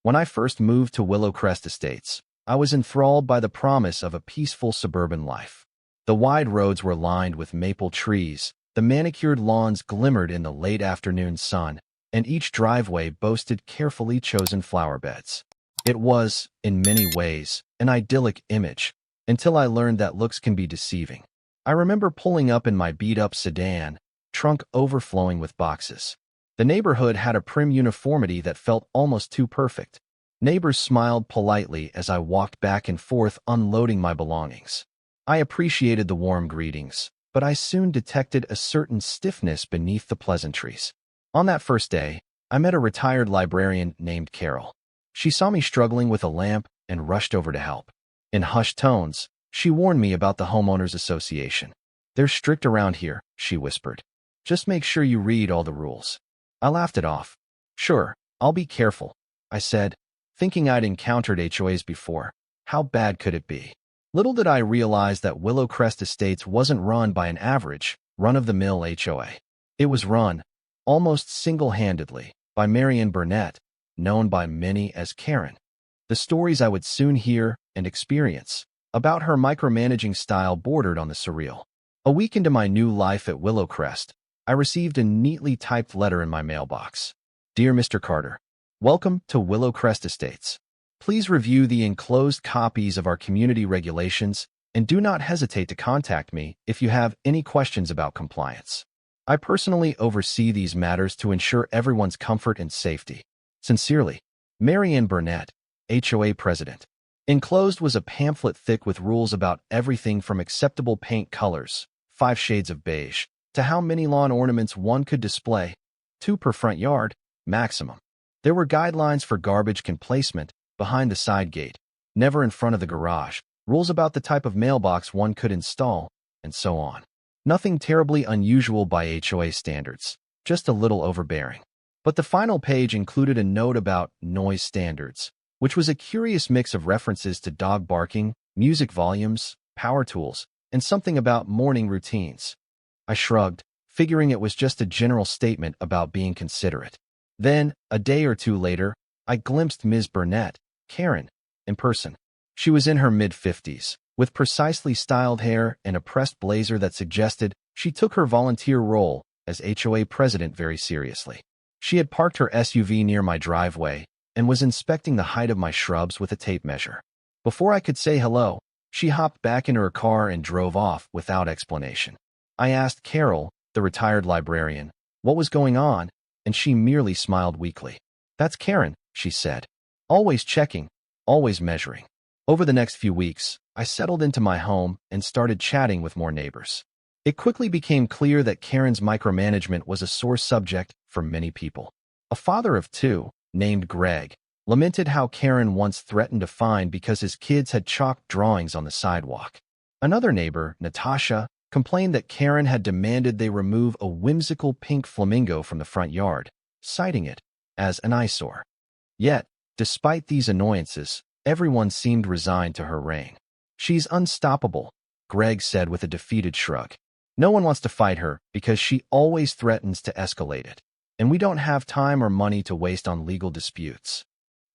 When I first moved to Willow Crest Estates, I was enthralled by the promise of a peaceful suburban life. The wide roads were lined with maple trees, the manicured lawns glimmered in the late afternoon sun, and each driveway boasted carefully chosen flower beds. It was, in many ways, an idyllic image, until I learned that looks can be deceiving. I remember pulling up in my beat-up sedan, trunk overflowing with boxes. The neighborhood had a prim uniformity that felt almost too perfect. Neighbors smiled politely as I walked back and forth unloading my belongings. I appreciated the warm greetings, but I soon detected a certain stiffness beneath the pleasantries. On that first day, I met a retired librarian named Carol. She saw me struggling with a lamp and rushed over to help. In hushed tones, she warned me about the homeowners association. "They're strict around here," she whispered. "Just make sure you read all the rules." I laughed it off. "Sure, I'll be careful," I said, thinking I'd encountered HOAs before. How bad could it be? Little did I realize that Willow Crest Estates wasn't run by an average, run-of-the-mill HOA. It was run, almost single-handedly, by Marianne Burnett, known by many as Karen. The stories I would soon hear and experience about her micromanaging style bordered on the surreal. A week into my new life at Willow Crest, I received a neatly typed letter in my mailbox. "Dear Mr. Carter, welcome to Willow Crest Estates. Please review the enclosed copies of our community regulations and do not hesitate to contact me if you have any questions about compliance. I personally oversee these matters to ensure everyone's comfort and safety. Sincerely, Marianne Burnett, HOA President." Enclosed was a pamphlet thick with rules about everything from acceptable paint colors, 5 shades of beige, to how many lawn ornaments one could display, 2 per front yard, maximum. There were guidelines for garbage can placement behind the side gate, never in front of the garage, rules about the type of mailbox one could install, and so on. Nothing terribly unusual by HOA standards, just a little overbearing. But the final page included a note about noise standards, which was a curious mix of references to dog barking, music volumes, power tools, and something about morning routines. I shrugged, figuring it was just a general statement about being considerate. Then, a day or two later, I glimpsed Ms. Burnett, Karen, in person. She was in her mid-50s, with precisely styled hair and a pressed blazer that suggested she took her volunteer role as HOA president very seriously. She had parked her SUV near my driveway and was inspecting the height of my shrubs with a tape measure. Before I could say hello, she hopped back into her car and drove off without explanation. I asked Carol, the retired librarian, what was going on, and she merely smiled weakly. "That's Karen," she said. "Always checking, always measuring." Over the next few weeks, I settled into my home and started chatting with more neighbors. It quickly became clear that Karen's micromanagement was a sore subject for many people. A father of 2, named Greg, lamented how Karen once threatened a fine because his kids had chalked drawings on the sidewalk. Another neighbor, Natasha, complained that Karen had demanded they remove a whimsical pink flamingo from the front yard, citing it as an eyesore. Yet, despite these annoyances, everyone seemed resigned to her reign. "She's unstoppable," Greg said with a defeated shrug. "No one wants to fight her because she always threatens to escalate it, and we don't have time or money to waste on legal disputes."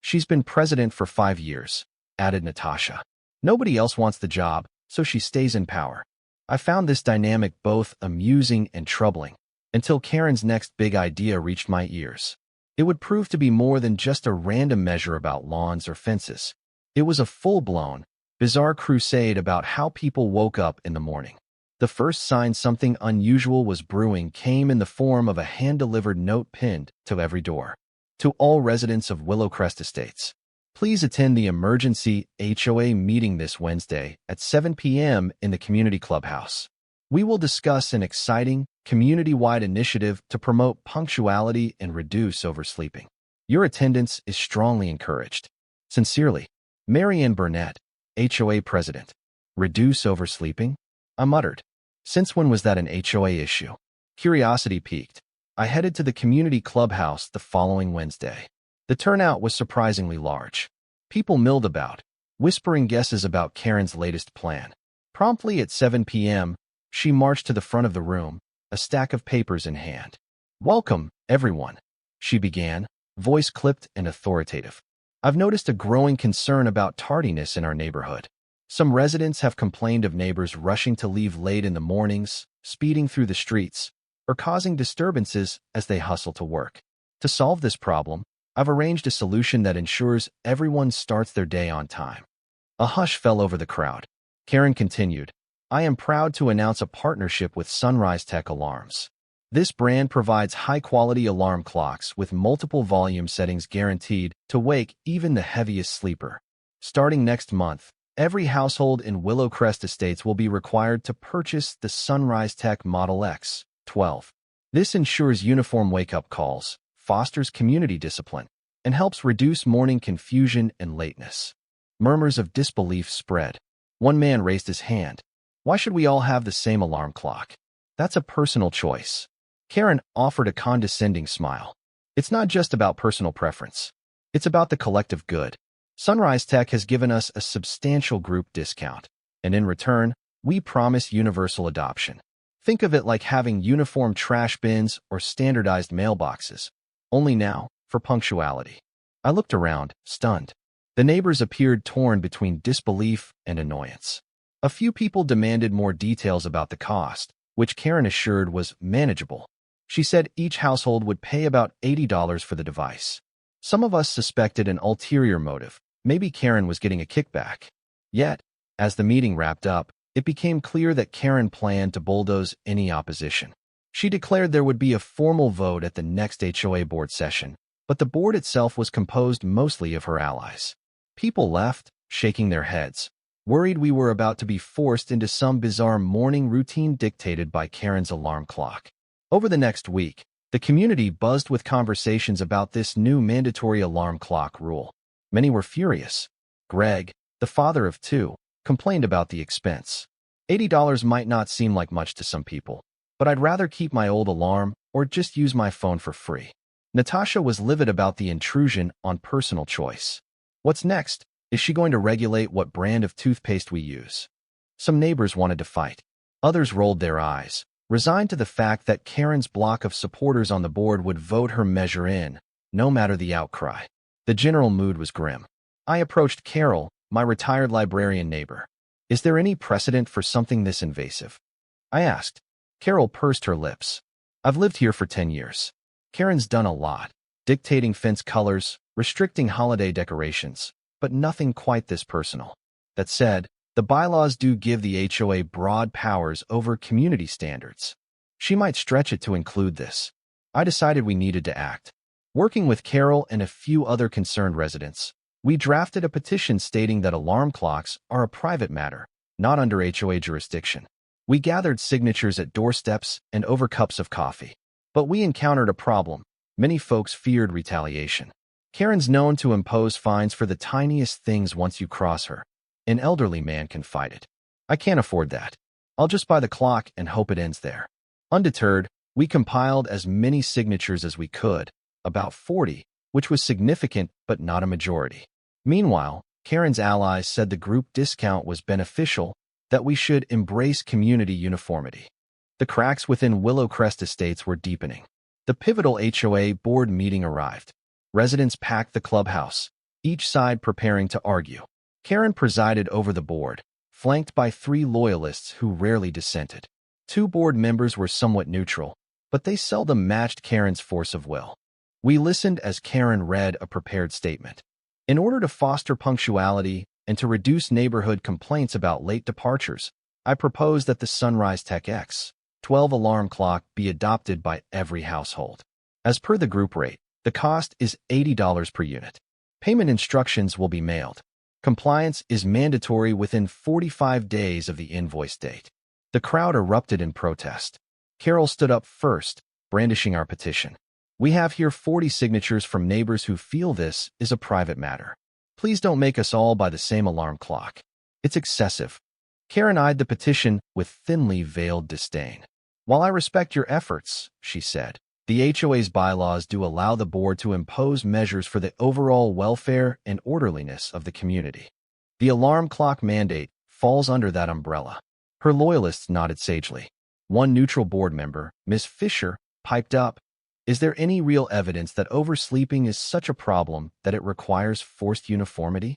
"She's been president for 5 years," added Natasha. "Nobody else wants the job, so she stays in power." I found this dynamic both amusing and troubling, until Karen's next big idea reached my ears. It would prove to be more than just a random measure about lawns or fences. It was a full-blown, bizarre crusade about how people woke up in the morning. The first sign something unusual was brewing came in the form of a hand-delivered note pinned to every door. "To all residents of Willow Crest Estates, please attend the emergency HOA meeting this Wednesday at 7 p.m. in the community clubhouse. We will discuss an exciting, community-wide initiative to promote punctuality and reduce oversleeping. Your attendance is strongly encouraged. Sincerely, Marianne Burnett, HOA President." "Reduce oversleeping?" I muttered. Since when was that an HOA issue? Curiosity piqued. I headed to the community clubhouse the following Wednesday. The turnout was surprisingly large. People milled about, whispering guesses about Karen's latest plan. Promptly at 7 p.m., she marched to the front of the room, a stack of papers in hand. "Welcome, everyone," she began, voice clipped and authoritative. I've noticed a growing concern about tardiness in our neighborhood. Some residents have complained of neighbors rushing to leave late in the mornings, speeding through the streets, or causing disturbances as they hustle to work. To solve this problem, I've arranged a solution that ensures everyone starts their day on time. A hush fell over the crowd. Karen continued, I am proud to announce a partnership with Sunrise Tech Alarms. This brand provides high-quality alarm clocks with multiple volume settings guaranteed to wake even the heaviest sleeper. Starting next month, every household in Willow Crest Estates will be required to purchase the Sunrise Tech Model X 12. This ensures uniform wake-up calls, fosters community discipline, and helps reduce morning confusion and lateness. Murmurs of disbelief spread. One man raised his hand. Why should we all have the same alarm clock? That's a personal choice. Karen offered a condescending smile. It's not just about personal preference. It's about the collective good. Sunrise Tech has given us a substantial group discount, and in return, we promise universal adoption. Think of it like having uniform trash bins or standardized mailboxes. Only now, for punctuality. I looked around, stunned. The neighbors appeared torn between disbelief and annoyance. A few people demanded more details about the cost, which Karen assured was manageable. She said each household would pay about $80 for the device. Some of us suspected an ulterior motive. Maybe Karen was getting a kickback. Yet, as the meeting wrapped up, it became clear that Karen planned to bulldoze any opposition. She declared there would be a formal vote at the next HOA board session, but the board itself was composed mostly of her allies. People left, shaking their heads, worried we were about to be forced into some bizarre morning routine dictated by Karen's alarm clock. Over the next week, the community buzzed with conversations about this new mandatory alarm clock rule. Many were furious. Greg, the father of two, complained about the expense. $80 might not seem like much to some people, but I'd rather keep my old alarm or just use my phone for free. Natasha was livid about the intrusion on personal choice. What's next? Is she going to regulate what brand of toothpaste we use? Some neighbors wanted to fight. Others rolled their eyes, resigned to the fact that Karen's block of supporters on the board would vote her measure in, no matter the outcry. The general mood was grim. I approached Carol, my retired librarian neighbor. Is there any precedent for something this invasive? I asked. Carol pursed her lips. I've lived here for 10 years. Karen's done a lot, dictating fence colors, restricting holiday decorations, but nothing quite this personal. That said, the bylaws do give the HOA broad powers over community standards. She might stretch it to include this. I decided we needed to act. Working with Carol and a few other concerned residents, we drafted a petition stating that alarm clocks are a private matter, not under HOA jurisdiction. We gathered signatures at doorsteps and over cups of coffee. But we encountered a problem. Many folks feared retaliation. Karen's known to impose fines for the tiniest things once you cross her. An elderly man confided. I can't afford that. I'll just buy the clock and hope it ends there. Undeterred, we compiled as many signatures as we could, about 40, which was significant but not a majority. Meanwhile, Karen's allies said the group discount was beneficial, that we should embrace community uniformity. The cracks within Willow Crest Estates were deepening. The pivotal HOA board meeting arrived. Residents packed the clubhouse, each side preparing to argue. Karen presided over the board, flanked by 3 loyalists who rarely dissented. 2 board members were somewhat neutral, but they seldom matched Karen's force of will. We listened as Karen read a prepared statement. In order to foster punctuality and to reduce neighborhood complaints about late departures, I propose that the Sunrise Tech X 12 alarm clock be adopted by every household. As per the group rate, the cost is $80 per unit. Payment instructions will be mailed. Compliance is mandatory within 45 days of the invoice date. The crowd erupted in protest. Carol stood up first, brandishing our petition. We have here 40 signatures from neighbors who feel this is a private matter. Please don't make us all buy the same alarm clock. It's excessive. Karen eyed the petition with thinly veiled disdain. While I respect your efforts, she said, the HOA's bylaws do allow the board to impose measures for the overall welfare and orderliness of the community. The alarm clock mandate falls under that umbrella. Her loyalists nodded sagely. One neutral board member, Miss Fisher, piped up, Is there any real evidence that oversleeping is such a problem that it requires forced uniformity?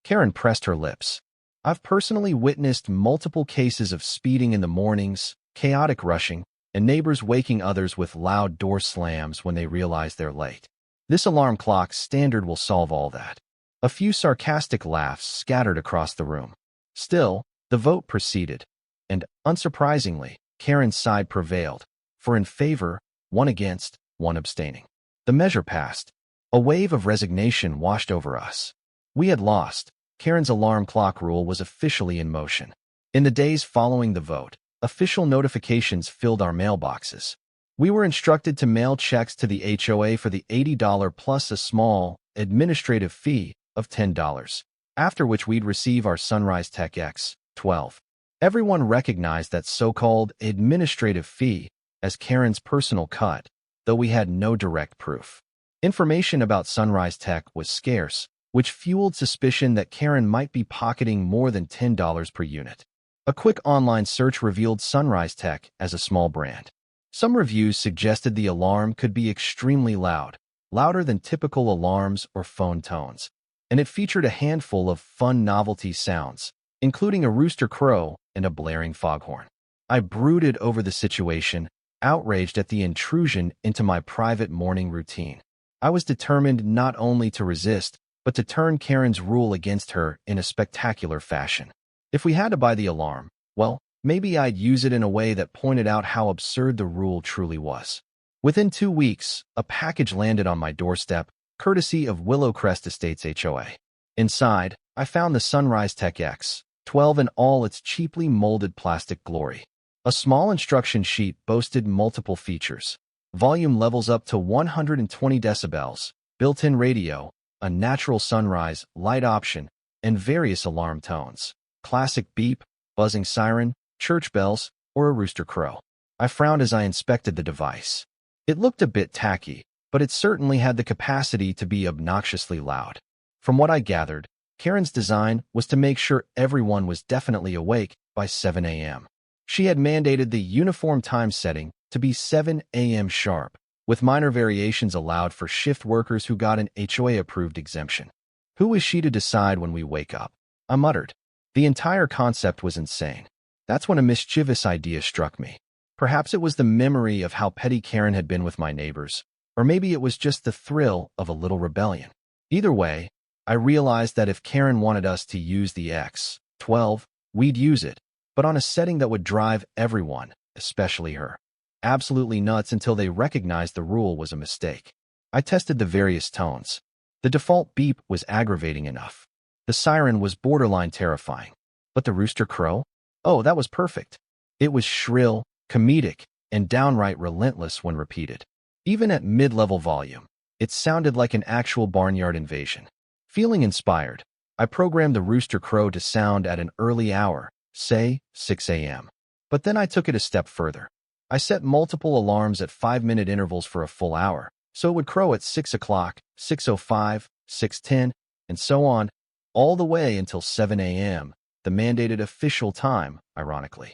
Karen pressed her lips. I've personally witnessed multiple cases of speeding in the mornings, chaotic rushing, and neighbors waking others with loud door slams when they realize they're late. This alarm clock standard will solve all that. A few sarcastic laughs scattered across the room. Still, the vote proceeded, and, unsurprisingly, Karen's side prevailed, 4 in favor, 1 against, 1 abstaining. The measure passed. A wave of resignation washed over us. We had lost. Karen's alarm clock rule was officially in motion. In the days following the vote, official notifications filled our mailboxes. We were instructed to mail checks to the HOA for the $80 plus a small, administrative fee of $10, after which we'd receive our Sunrise Tech X12. Everyone recognized that so-called administrative fee as Karen's personal cut, though we had no direct proof. Information about Sunrise Tech was scarce, which fueled suspicion that Karen might be pocketing more than $10 per unit. A quick online search revealed Sunrise Tech as a small brand. Some reviews suggested the alarm could be extremely loud, louder than typical alarms or phone tones, and it featured a handful of fun novelty sounds, including a rooster crow and a blaring foghorn. I brooded over the situation, outraged at the intrusion into my private morning routine. I was determined not only to resist, but to turn Karen's rule against her in a spectacular fashion. If we had to buy the alarm, well, maybe I'd use it in a way that pointed out how absurd the rule truly was. Within 2 weeks, a package landed on my doorstep, courtesy of Willow Crest Estates HOA. Inside, I found the Sunrise Tech X12 in all its cheaply molded plastic glory. A small instruction sheet boasted multiple features: volume levels up to 120 decibels, built-in radio, a natural sunrise light option, and various alarm tones: classic beep, buzzing siren, church bells, or a rooster crow. I frowned as I inspected the device. It looked a bit tacky, but it certainly had the capacity to be obnoxiously loud. From what I gathered, Karen's design was to make sure everyone was definitely awake by 7 a.m. She had mandated the uniform time setting to be 7 a.m. sharp, with minor variations allowed for shift workers who got an HOA-approved exemption. Who is she to decide when we wake up? I muttered. The entire concept was insane. That's when a mischievous idea struck me. Perhaps it was the memory of how petty Karen had been with my neighbors, or maybe it was just the thrill of a little rebellion. Either way, I realized that if Karen wanted us to use the X12, we'd use it, but on a setting that would drive everyone, especially her, absolutely nuts until they recognized the rule was a mistake. I tested the various tones. The default beep was aggravating enough. The siren was borderline terrifying. But the rooster crow? Oh, that was perfect. It was shrill, comedic, and downright relentless when repeated. Even at mid-level volume, it sounded like an actual barnyard invasion. Feeling inspired, I programmed the rooster crow to sound at an early hour, say 6 a.m. But then I took it a step further. I set multiple alarms at 5-minute intervals for a full hour, so it would crow at 6 o'clock, 6:05, 6:10, and so on, all the way until 7 a.m., the mandated official time, ironically.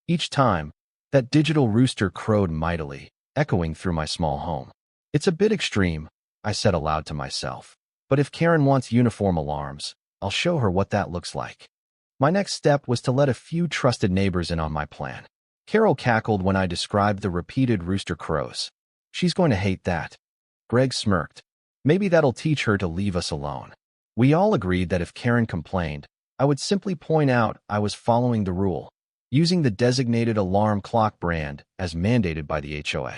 Each time, that digital rooster crowed mightily, echoing through my small home. It's a bit extreme, I said aloud to myself. But if Karen wants uniform alarms, I'll show her what that looks like. My next step was to let a few trusted neighbors in on my plan. Carol cackled when I described the repeated rooster crows. She's going to hate that. Greg smirked. Maybe that'll teach her to leave us alone. We all agreed that if Karen complained, I would simply point out I was following the rule, using the designated alarm clock brand as mandated by the HOA.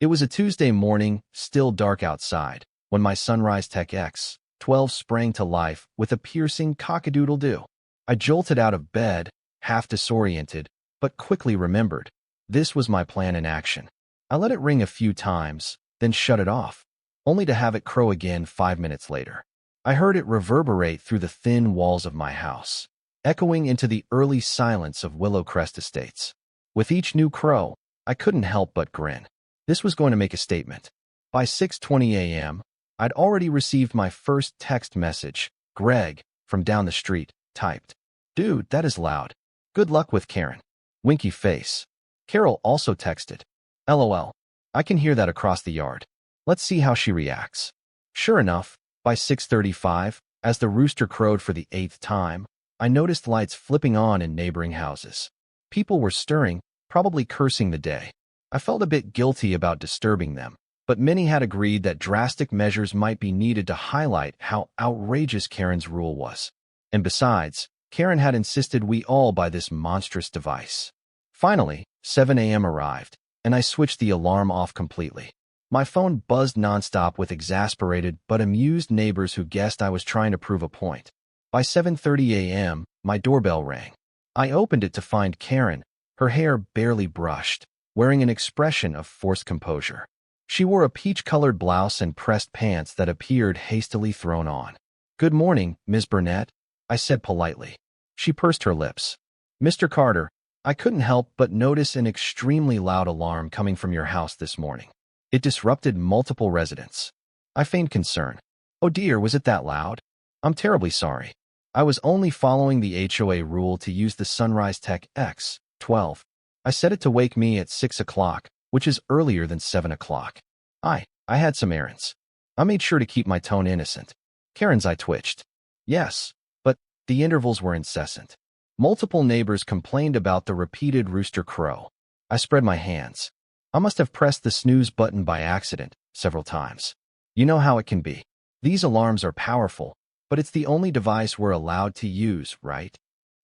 It was a Tuesday morning, still dark outside, when my Sunrise Tech X12 sprang to life with a piercing cock-a-doodle-doo. I jolted out of bed, half disoriented, but quickly remembered. This was my plan in action. I let it ring a few times, then shut it off, only to have it crow again 5 minutes later. I heard it reverberate through the thin walls of my house, echoing into the early silence of Willow Crest Estates. With each new crow, I couldn't help but grin. This was going to make a statement. By 6:20 a.m., I'd already received my first text message. Greg, from down the street, typed, "Dude, that is loud. Good luck with Karen." Winky face. Carol also texted, "LOL. I can hear that across the yard. Let's see how she reacts. Sure enough, by 6:35, as the rooster crowed for the 8th time, I noticed lights flipping on in neighboring houses. People were stirring, probably cursing the day. I felt a bit guilty about disturbing them, but many had agreed that drastic measures might be needed to highlight how outrageous Karen's rule was. And besides, Karen had insisted we all buy this monstrous device. Finally, 7 a.m. arrived, and I switched the alarm off completely. My phone buzzed nonstop with exasperated but amused neighbors who guessed I was trying to prove a point. By 7:30 a.m., my doorbell rang. I opened it to find Karen, her hair barely brushed, wearing an expression of forced composure. She wore a peach-colored blouse and pressed pants that appeared hastily thrown on. "Good morning, Ms. Burnett," I said politely. She pursed her lips. "Mr. Carter, I couldn't help but notice an extremely loud alarm coming from your house this morning. It disrupted multiple residents." I feigned concern. "Oh dear, was it that loud? I'm terribly sorry. I was only following the HOA rule to use the Sunrise Tech X12. I set it to wake me at 6 o'clock, which is earlier than 7 o'clock. I had some errands." I made sure to keep my tone innocent. Karen's eye twitched. "Yes, but the intervals were incessant. Multiple neighbors complained about the repeated rooster crow." I spread my hands. I must have pressed the snooze button by accident several times. You know how it can be. These alarms are powerful, but it's the only device we're allowed to use, right?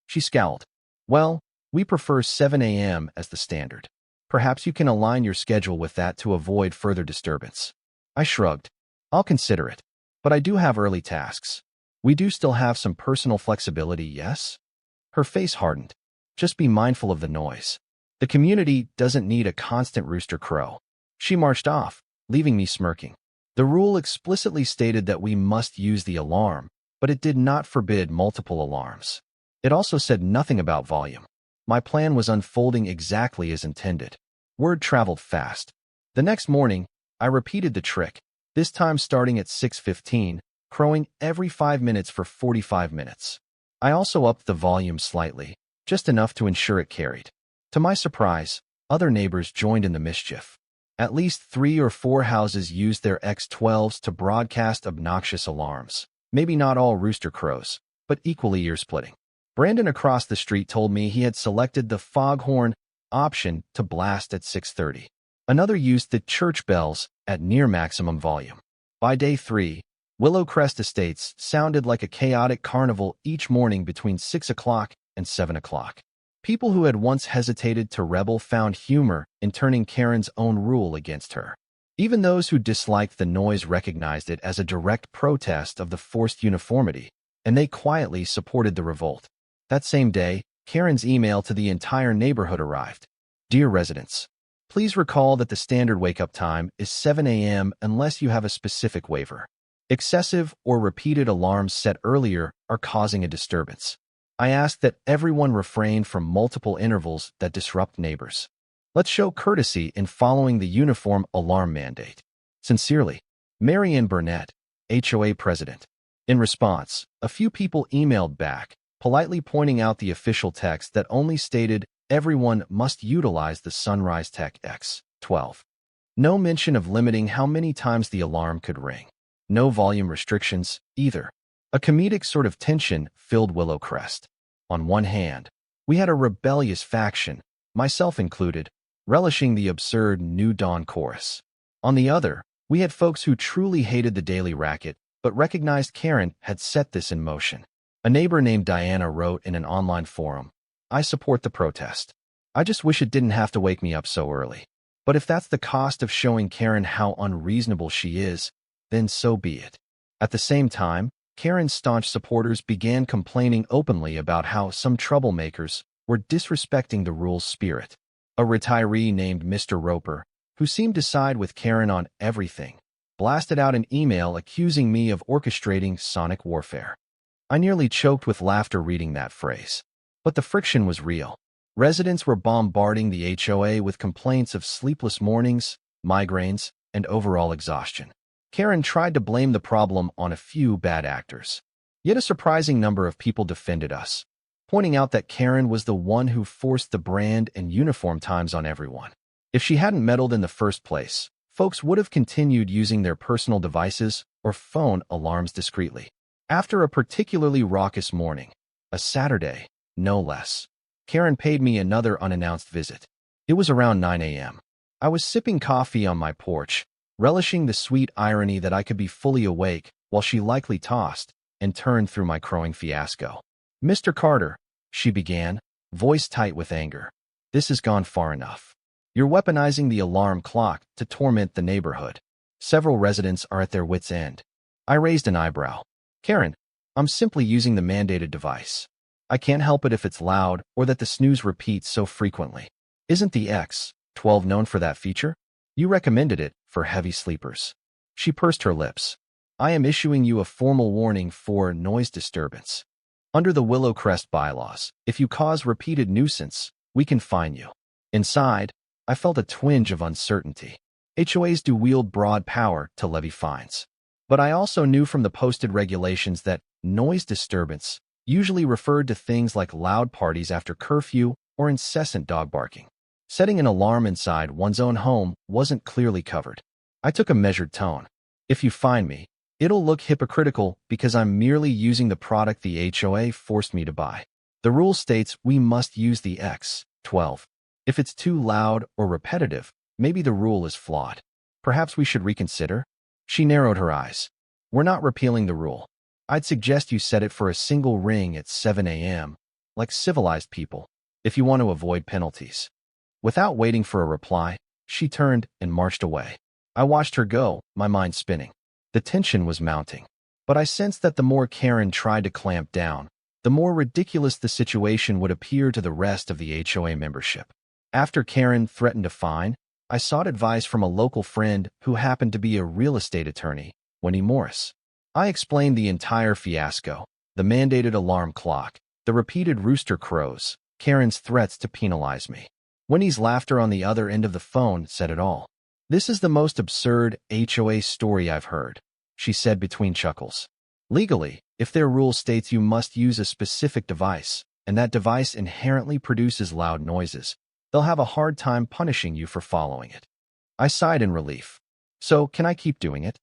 She scowled. "Well, we prefer 7 a.m. as the standard. Perhaps you can align your schedule with that to avoid further disturbance." I shrugged. "I'll consider it. But I do have early tasks. We do still have some personal flexibility, yes?" Her face hardened. "Just be mindful of the noise. The community doesn't need a constant rooster crow." She marched off, leaving me smirking. The rule explicitly stated that we must use the alarm, but it did not forbid multiple alarms. It also said nothing about volume. My plan was unfolding exactly as intended. Word traveled fast. The next morning, I repeated the trick, this time starting at 6:15, crowing every 5 minutes for 45 minutes. I also upped the volume slightly, just enough to ensure it carried. To my surprise, other neighbors joined in the mischief. At least 3 or 4 houses used their X12s to broadcast obnoxious alarms. Maybe not all rooster crows, but equally ear-splitting. Brandon across the street told me he had selected the foghorn option to blast at 6:30. Another used the church bells at near maximum volume. By day 3, Willow Crest Estates sounded like a chaotic carnival each morning between 6 o'clock and 7 o'clock. People who had once hesitated to rebel found humor in turning Karen's own rule against her. Even those who disliked the noise recognized it as a direct protest of the forced uniformity, and they quietly supported the revolt. That same day, Karen's email to the entire neighborhood arrived. "Dear residents, please recall that the standard wake-up time is 7 a.m. unless you have a specific waiver. Excessive or repeated alarms set earlier are causing a disturbance. I ask that everyone refrain from multiple intervals that disrupt neighbors. Let's show courtesy in following the uniform alarm mandate. Sincerely, Marianne Burnett, HOA President." In response, a few people emailed back, politely pointing out the official text that only stated everyone must utilize the Sunrise Tech X12. No mention of limiting how many times the alarm could ring. No volume restrictions, either. A comedic sort of tension filled Willow Crest. On one hand, we had a rebellious faction, myself included, relishing the absurd New Dawn chorus. On the other, we had folks who truly hated the daily racket, but recognized Karen had set this in motion. A neighbor named Diana wrote in an online forum, "I support the protest. I just wish it didn't have to wake me up so early. But if that's the cost of showing Karen how unreasonable she is, then so be it." At the same time, Karen's staunch supporters began complaining openly about how some troublemakers were disrespecting the rule's spirit. A retiree named Mr. Roper, who seemed to side with Karen on everything, blasted out an email accusing me of orchestrating sonic warfare. I nearly choked with laughter reading that phrase. But the friction was real. Residents were bombarding the HOA with complaints of sleepless mornings, migraines, and overall exhaustion. Karen tried to blame the problem on a few bad actors. Yet a surprising number of people defended us, pointing out that Karen was the one who forced the brand and uniform times on everyone. If she hadn't meddled in the first place, folks would have continued using their personal devices or phone alarms discreetly. After a particularly raucous morning, a Saturday, no less, Karen paid me another unannounced visit. It was around 9 a.m. I was sipping coffee on my porch, relishing the sweet irony that I could be fully awake while she likely tossed and turned through my crowing fiasco. "Mr. Carter," she began, voice tight with anger, "this has gone far enough. You're weaponizing the alarm clock to torment the neighborhood. Several residents are at their wits' end." I raised an eyebrow. "Karen, I'm simply using the mandated device. I can't help it if it's loud or that the snooze repeats so frequently. Isn't the X12 known for that feature? You recommended it for heavy sleepers." She pursed her lips. "I am issuing you a formal warning for noise disturbance. Under the Willow Crest bylaws, if you cause repeated nuisance, we can fine you." Inside, I felt a twinge of uncertainty. HOAs do wield broad power to levy fines. But I also knew from the posted regulations that noise disturbance usually referred to things like loud parties after curfew or incessant dog barking. Setting an alarm inside one's own home wasn't clearly covered. I took a measured tone. "If you fine me, it'll look hypocritical because I'm merely using the product the HOA forced me to buy. The rule states we must use the X12. If it's too loud or repetitive, maybe the rule is flawed. Perhaps we should reconsider?" She narrowed her eyes. "We're not repealing the rule. I'd suggest you set it for a single ring at 7 a.m., like civilized people, if you want to avoid penalties." Without waiting for a reply, she turned and marched away. I watched her go, my mind spinning. The tension was mounting. But I sensed that the more Karen tried to clamp down, the more ridiculous the situation would appear to the rest of the HOA membership. After Karen threatened to fine, I sought advice from a local friend who happened to be a real estate attorney, Wendy Morris. I explained the entire fiasco, the mandated alarm clock, the repeated rooster crows, Karen's threats to penalize me. Wendy's laughter on the other end of the phone said it all. "This is the most absurd HOA story I've heard," she said between chuckles. "Legally, if their rule states you must use a specific device, and that device inherently produces loud noises, they'll have a hard time punishing you for following it." I sighed in relief. "So, can I keep doing it?"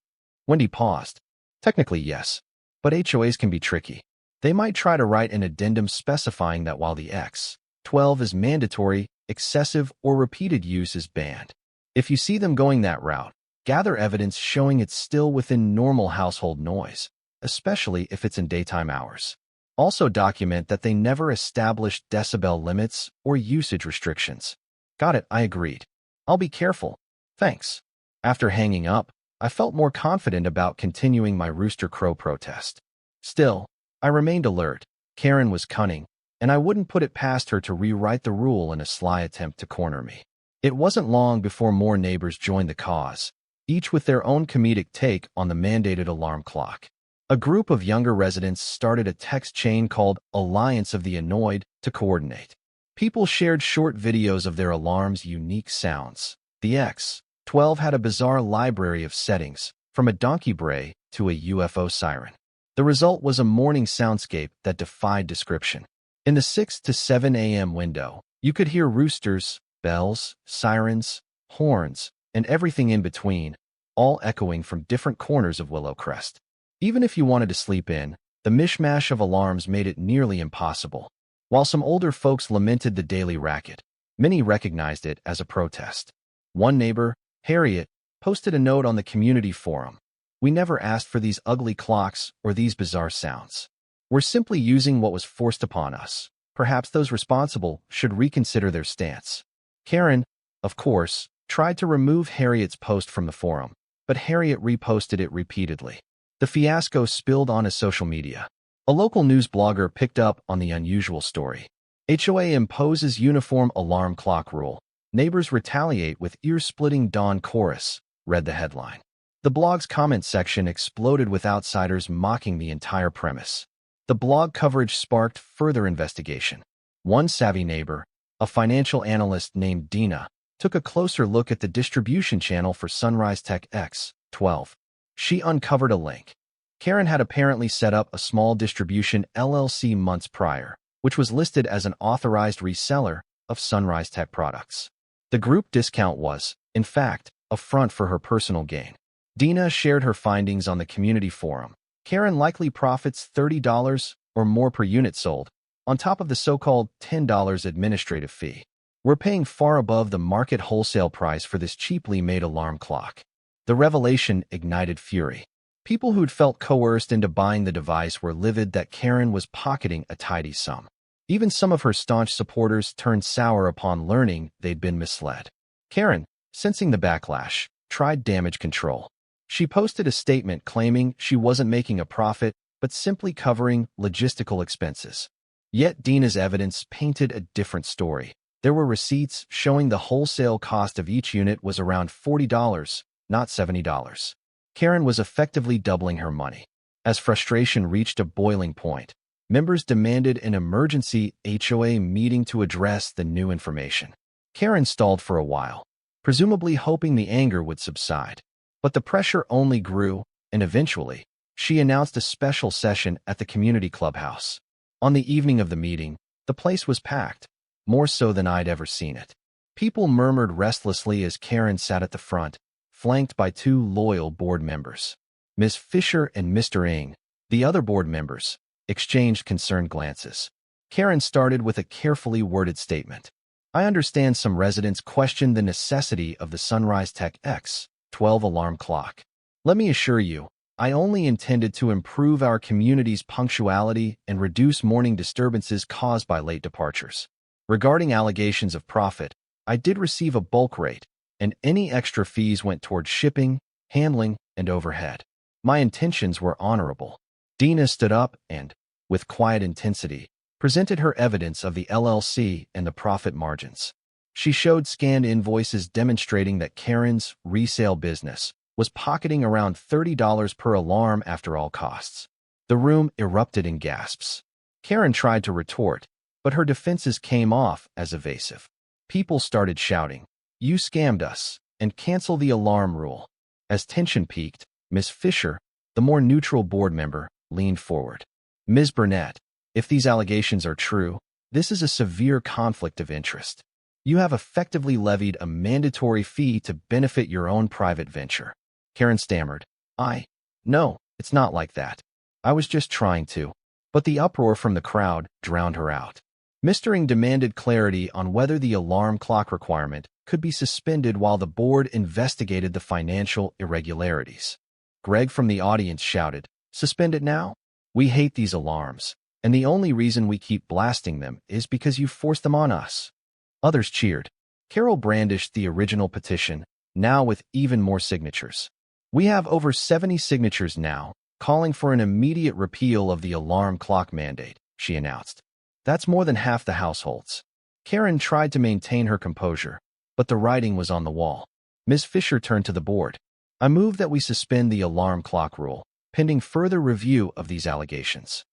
Wendy paused. "Technically, yes. But HOAs can be tricky. They might try to write an addendum specifying that while the X12 is mandatory, excessive or repeated use is banned. If you see them going that route, gather evidence showing it's still within normal household noise, especially if it's in daytime hours. Also document that they never established decibel limits or usage restrictions." "Got it," I agreed. "I'll be careful. Thanks." After hanging up, I felt more confident about continuing my rooster crow protest. Still, I remained alert. Karen was cunning, and I wouldn't put it past her to rewrite the rule in a sly attempt to corner me. It wasn't long before more neighbors joined the cause, each with their own comedic take on the mandated alarm clock. A group of younger residents started a text chain called Alliance of the Annoyed to coordinate. People shared short videos of their alarm's unique sounds. The X12 had a bizarre library of settings, from a donkey bray to a UFO siren. The result was a morning soundscape that defied description. In the 6 to 7 a.m. window, you could hear roosters, bells, sirens, horns, and everything in between, all echoing from different corners of Willow Crest. Even if you wanted to sleep in, the mishmash of alarms made it nearly impossible. While some older folks lamented the daily racket, many recognized it as a protest. One neighbor, Harriet, posted a note on the community forum. "We never asked for these ugly clocks or these bizarre sounds. We're simply using what was forced upon us. Perhaps those responsible should reconsider their stance." Karen, of course, tried to remove Harriet's post from the forum, but Harriet reposted it repeatedly. The fiasco spilled onto social media. A local news blogger picked up on the unusual story. "HOA imposes uniform alarm clock rule. Neighbors retaliate with ear-splitting dawn chorus," read the headline. The blog's comment section exploded with outsiders mocking the entire premise. The blog coverage sparked further investigation. One savvy neighbor, a financial analyst named Dina, took a closer look at the distribution channel for Sunrise Tech X12. She uncovered a link. Karen had apparently set up a small distribution LLC months prior, which was listed as an authorized reseller of Sunrise Tech products. The The group discount was, in fact, a front for her personal gain. Dina shared her findings on the community forum. Karen likely profits $30 or more per unit sold, on top of the so-called $10 administrative fee. We're paying far above the market wholesale price for this cheaply made alarm clock. The revelation ignited fury. People who'd felt coerced into buying the device were livid that Karen was pocketing a tidy sum. Even some of her staunch supporters turned sour upon learning they'd been misled. Karen, sensing the backlash, tried damage control. She posted a statement claiming she wasn't making a profit, but simply covering logistical expenses. Yet Dina's evidence painted a different story. There were receipts showing the wholesale cost of each unit was around $40, not $70. Karen was effectively doubling her money. As frustration reached a boiling point, members demanded an emergency HOA meeting to address the new information. Karen stalled for a while, presumably hoping the anger would subside. But the pressure only grew, and eventually, she announced a special session at the community clubhouse. On the evening of the meeting, the place was packed, more so than I'd ever seen it. People murmured restlessly as Karen sat at the front, flanked by two loyal board members. Ms. Fisher and Mr. Ng, the other board members, exchanged concerned glances. Karen started with a carefully worded statement. I understand some residents question the necessity of the Sunrise Tech X12 alarm clock. Let me assure you, I only intended to improve our community's punctuality and reduce morning disturbances caused by late departures. Regarding allegations of profit, I did receive a bulk rate, and any extra fees went toward shipping, handling, and overhead. My intentions were honorable. Dina stood up and, with quiet intensity, presented her evidence of the LLC and the profit margins. She showed scanned invoices demonstrating that Karen's resale business was pocketing around $30 per alarm after all costs. The room erupted in gasps. Karen tried to retort, but her defenses came off as evasive. People started shouting, "You scammed us," and "Cancel the alarm rule." As tension peaked, Ms. Fisher, the more neutral board member, leaned forward. Ms. Burnett, if these allegations are true, this is a severe conflict of interest. You have effectively levied a mandatory fee to benefit your own private venture. Karen stammered, No, it's not like that. I was just trying to. But the uproar from the crowd drowned her out. Mr. Ng demanded clarity on whether the alarm clock requirement could be suspended while the board investigated the financial irregularities. Greg from the audience shouted, "Suspend it now? We hate these alarms, and the only reason we keep blasting them is because you forced them on us." Others cheered. Carol brandished the original petition, now with even more signatures. "We have over 70 signatures now, calling for an immediate repeal of the alarm clock mandate," she announced. "That's more than half the households." Karen tried to maintain her composure, but the writing was on the wall. Ms. Fisher turned to the board. "I move that we suspend the alarm clock rule, pending further review of these allegations."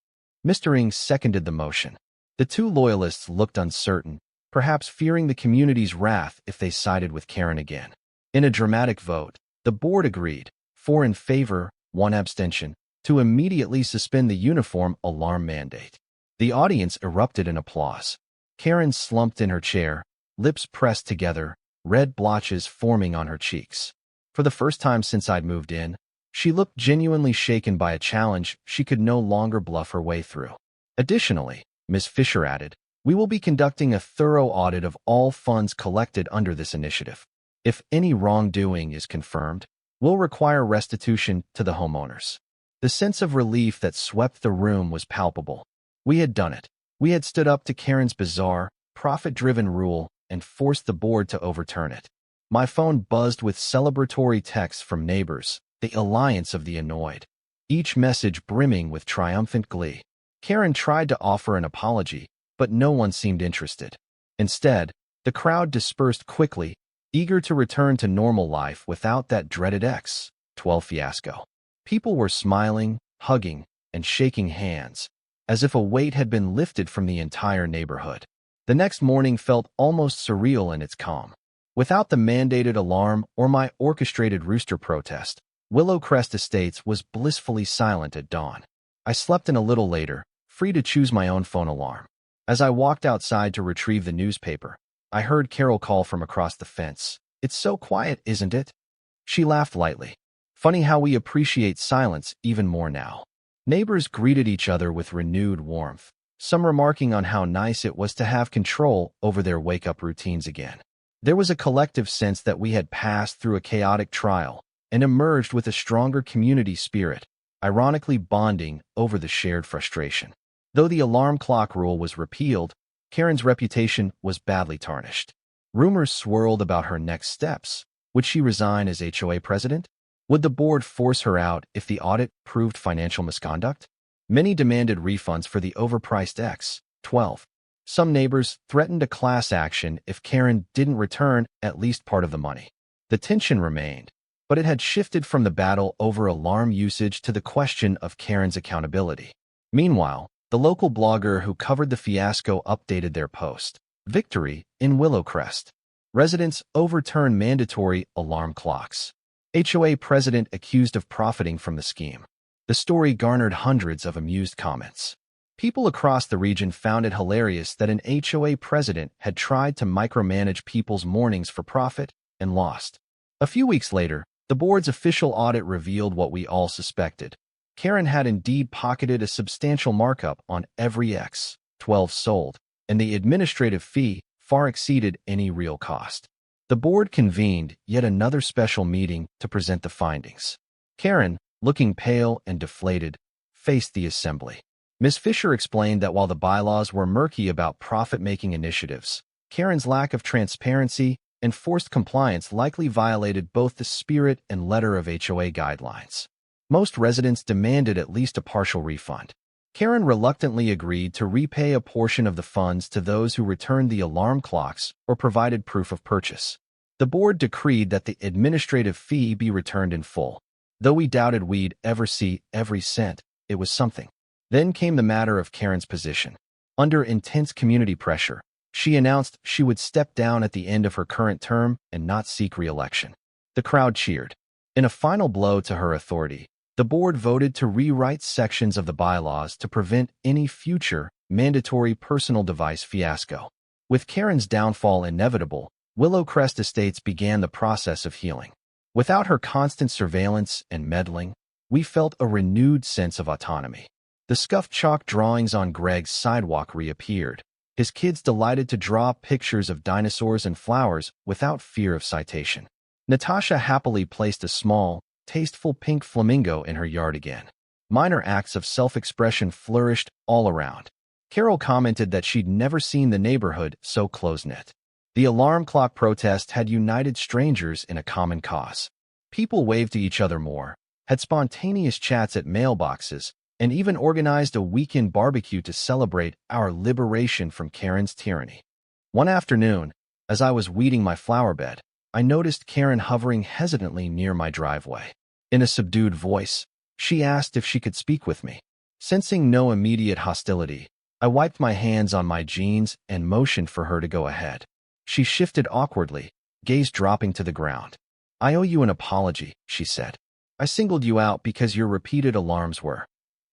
Mr. Ng seconded the motion. The two loyalists looked uncertain, perhaps fearing the community's wrath if they sided with Karen again. In a dramatic vote, the board agreed, 4 in favor, 1 abstention, to immediately suspend the uniform alarm mandate. The audience erupted in applause. Karen slumped in her chair, lips pressed together, red blotches forming on her cheeks. For the first time since I'd moved in, she looked genuinely shaken by a challenge she could no longer bluff her way through. Additionally, Ms. Fisher added, "We will be conducting a thorough audit of all funds collected under this initiative. If any wrongdoing is confirmed, we'll require restitution to the homeowners." The sense of relief that swept the room was palpable. We had done it. We had stood up to Karen's bizarre, profit-driven rule and forced the board to overturn it. My phone buzzed with celebratory texts from neighbors, the alliance of the annoyed, each message brimming with triumphant glee. Karen tried to offer an apology, but no one seemed interested. Instead, the crowd dispersed quickly, eager to return to normal life without that dreaded X12 fiasco. People were smiling, hugging, and shaking hands, as if a weight had been lifted from the entire neighborhood. The next morning felt almost surreal in its calm. Without the mandated alarm or my orchestrated Rooster protest, Willow Crest Estates was blissfully silent at dawn. I slept in a little later, free to choose my own phone alarm. As I walked outside to retrieve the newspaper, I heard Carol call from across the fence. It's so quiet, isn't it? She laughed lightly. Funny how we appreciate silence even more now. Neighbors greeted each other with renewed warmth, some remarking on how nice it was to have control over their wake-up routines again. There was a collective sense that we had passed through a chaotic trial and emerged with a stronger community spirit, ironically bonding over the shared frustration. Though the alarm clock rule was repealed, Karen's reputation was badly tarnished. Rumors swirled about her next steps. Would she resign as HOA president? Would the board force her out if the audit proved financial misconduct? Many demanded refunds for the overpriced X-12. Some neighbors threatened a class action if Karen didn't return at least part of the money. The tension remained, but it had shifted from the battle over alarm usage to the question of Karen's accountability. Meanwhile, the local blogger who covered the fiasco updated their post. Victory in Willow Crest. Residents overturn mandatory alarm clocks. HOA president accused of profiting from the scheme. The story garnered hundreds of amused comments. People across the region found it hilarious that an HOA president had tried to micromanage people's mornings for profit and lost. A few weeks later, the board's official audit revealed what we all suspected. Karen had indeed pocketed a substantial markup on every X-12 sold, and the administrative fee far exceeded any real cost. The board convened yet another special meeting to present the findings. Karen, looking pale and deflated, faced the assembly. Ms. Fisher explained that while the bylaws were murky about profit-making initiatives, Karen's lack of transparency and forced compliance likely violated both the spirit and letter of HOA guidelines. Most residents demanded at least a partial refund. Karen reluctantly agreed to repay a portion of the funds to those who returned the alarm clocks or provided proof of purchase. The board decreed that the administrative fee be returned in full. Though we doubted we'd ever see every cent, it was something. Then came the matter of Karen's position. Under intense community pressure, she announced she would step down at the end of her current term and not seek re-election. The crowd cheered. In a final blow to her authority, the board voted to rewrite sections of the bylaws to prevent any future mandatory personal device fiasco. With Karen's downfall inevitable, Willow Crest Estates began the process of healing. Without her constant surveillance and meddling, we felt a renewed sense of autonomy. The scuffed chalk drawings on Greg's sidewalk reappeared, his kids delighted to draw pictures of dinosaurs and flowers without fear of citation. Natasha happily placed a small, tasteful pink flamingo in her yard again. Minor acts of self-expression flourished all around. Carol commented that she'd never seen the neighborhood so close-knit. The alarm clock protest had united strangers in a common cause. People waved to each other more, had spontaneous chats at mailboxes, and even organized a weekend barbecue to celebrate our liberation from Karen's tyranny. One afternoon, as I was weeding my flower bed, I noticed Karen hovering hesitantly near my driveway. In a subdued voice, she asked if she could speak with me. Sensing no immediate hostility, I wiped my hands on my jeans and motioned for her to go ahead. She shifted awkwardly, gaze dropping to the ground. "I owe you an apology," she said. "I singled you out because your repeated alarms were,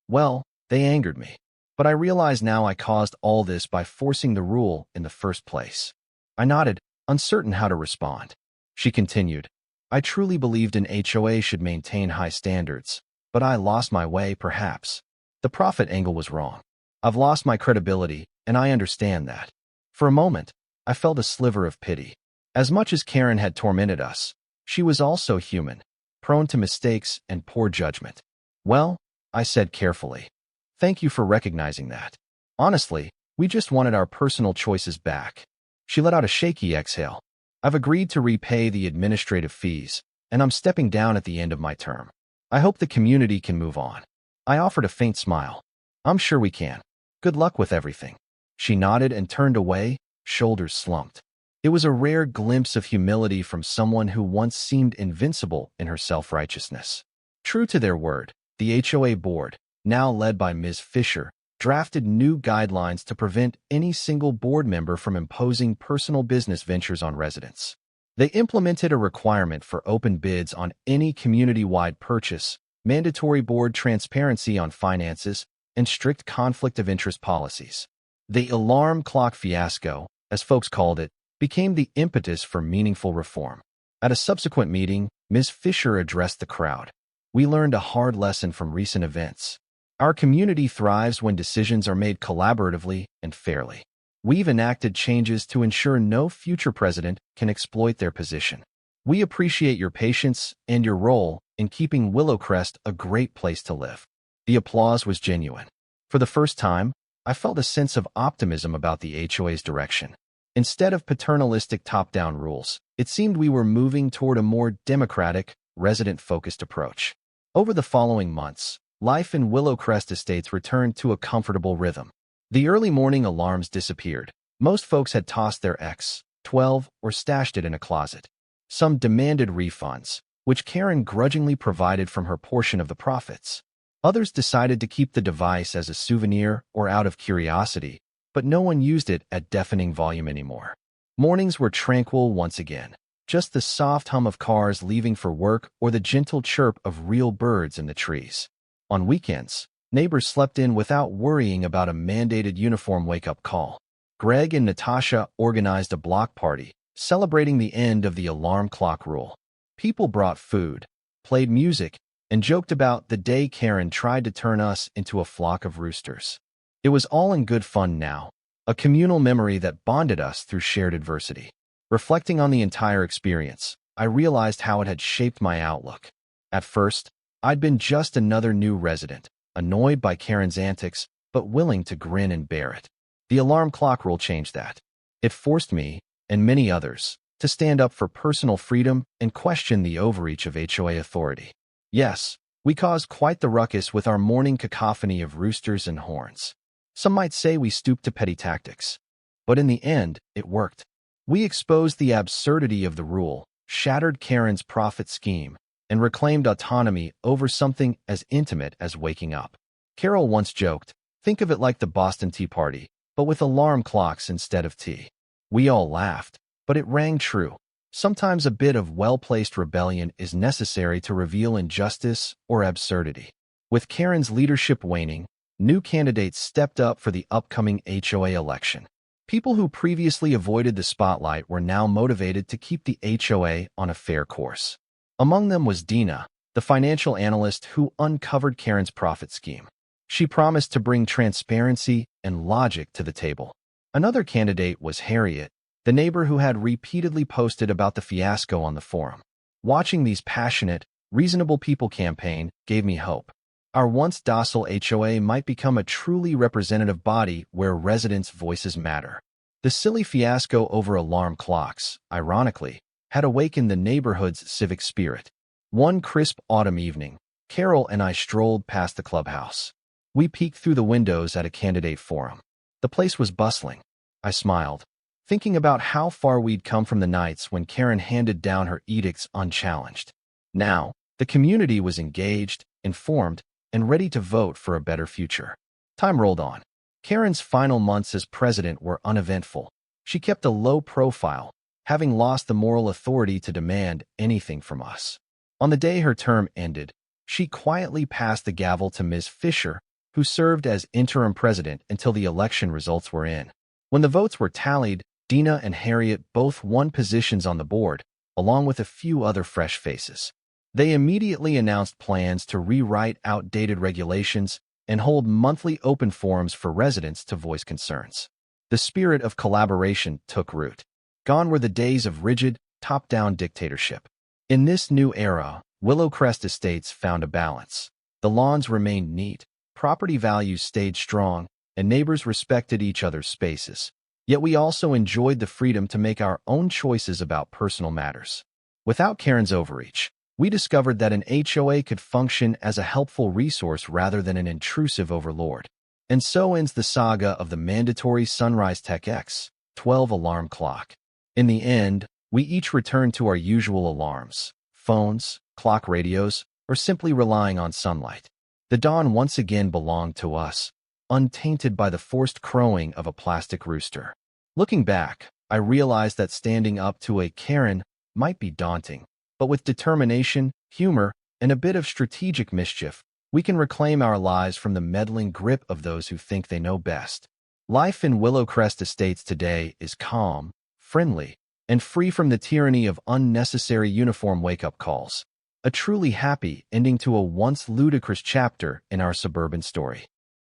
well, they angered me. But I realize now I caused all this by forcing the rule in the first place." I nodded, uncertain how to respond. She continued, "I truly believed an HOA should maintain high standards, but I lost my way, perhaps. The profit angle was wrong. I've lost my credibility, and I understand that." For a moment, I felt a sliver of pity. As much as Karen had tormented us, she was also human, prone to mistakes and poor judgment. "Well," I said carefully, "thank you for recognizing that. Honestly, we just wanted our personal choices back." She let out a shaky exhale. "I've agreed to repay the administrative fees, and I'm stepping down at the end of my term. I hope the community can move on." I offered a faint smile. "I'm sure we can. Good luck with everything." She nodded and turned away, shoulders slumped. It was a rare glimpse of humility from someone who once seemed invincible in her self-righteousness. True to their word, the HOA board, now led by Ms. Fisher, drafted new guidelines to prevent any single board member from imposing personal business ventures on residents. They implemented a requirement for open bids on any community-wide purchase, mandatory board transparency on finances, and strict conflict of interest policies. The alarm clock fiasco, as folks called it, became the impetus for meaningful reform. At a subsequent meeting, Ms. Fisher addressed the crowd. We learned a hard lesson from recent events. Our community thrives when decisions are made collaboratively and fairly. We've enacted changes to ensure no future president can exploit their position. We appreciate your patience and your role in keeping Willow Crest a great place to live. The applause was genuine. For the first time, I felt a sense of optimism about the HOA's direction. Instead of paternalistic top-down rules, it seemed we were moving toward a more democratic, resident-focused approach. Over the following months, life in Willow Crest Estates returned to a comfortable rhythm. The early morning alarms disappeared. Most folks had tossed their X12 or stashed it in a closet. Some demanded refunds, which Karen grudgingly provided from her portion of the profits. Others decided to keep the device as a souvenir or out of curiosity, but no one used it at deafening volume anymore. Mornings were tranquil once again, just the soft hum of cars leaving for work or the gentle chirp of real birds in the trees. On weekends, neighbors slept in without worrying about a mandated uniform wake-up call. Greg and Natasha organized a block party, celebrating the end of the alarm clock rule. People brought food, played music, and joked about the day Karen tried to turn us into a flock of roosters. It was all in good fun now, a communal memory that bonded us through shared adversity. Reflecting on the entire experience, I realized how it had shaped my outlook. At first, I'd been just another new resident, annoyed by Karen's antics, but willing to grin and bear it. The alarm clock rule changed that. It forced me, and many others, to stand up for personal freedom and question the overreach of HOA authority. Yes, we caused quite the ruckus with our morning cacophony of roosters and horns. Some might say we stooped to petty tactics. But in the end, it worked. We exposed the absurdity of the rule, shattered Karen's profit scheme, and reclaimed autonomy over something as intimate as waking up. Carol once joked, "Think of it like the Boston Tea Party, but with alarm clocks instead of tea." We all laughed, but it rang true. Sometimes a bit of well-placed rebellion is necessary to reveal injustice or absurdity. With Karen's leadership waning, new candidates stepped up for the upcoming HOA election. People who previously avoided the spotlight were now motivated to keep the HOA on a fair course. Among them was Dina, the financial analyst who uncovered Karen's profit scheme. She promised to bring transparency and logic to the table. Another candidate was Harriet, the neighbor who had repeatedly posted about the fiasco on the forum. Watching these passionate, reasonable people campaign gave me hope. Our once docile HOA might become a truly representative body where residents' voices matter. The silly fiasco over alarm clocks, ironically, had awakened the neighborhood's civic spirit. One crisp autumn evening, Carol and I strolled past the clubhouse. We peeked through the windows at a candidate forum. The place was bustling. I smiled, thinking about how far we'd come from the nights when Karen handed down her edicts unchallenged. Now, the community was engaged, informed, and ready to vote for a better future. Time rolled on. Karen's final months as president were uneventful. She kept a low profile, having lost the moral authority to demand anything from us. On the day her term ended, she quietly passed the gavel to Ms. Fisher, who served as interim president until the election results were in. When the votes were tallied, Dina and Harriet both won positions on the board, along with a few other fresh faces. They immediately announced plans to rewrite outdated regulations and hold monthly open forums for residents to voice concerns. The spirit of collaboration took root. Gone were the days of rigid, top-down dictatorship. In this new era, Willow Crest Estates found a balance. The lawns remained neat, property values stayed strong, and neighbors respected each other's spaces. Yet we also enjoyed the freedom to make our own choices about personal matters. Without Karen's overreach, we discovered that an HOA could function as a helpful resource rather than an intrusive overlord. And so ends the saga of the mandatory Sunrise Tech X12 alarm clock. In the end, we each returned to our usual alarms, phones, clock radios, or simply relying on sunlight. The dawn once again belonged to us, untainted by the forced crowing of a plastic rooster. Looking back, I realized that standing up to a Karen might be daunting, but with determination, humor, and a bit of strategic mischief, we can reclaim our lives from the meddling grip of those who think they know best. Life in Willow Crest Estates today is calm, friendly, and free from the tyranny of unnecessary uniform wake-up calls. A truly happy ending to a once ludicrous chapter in our suburban story.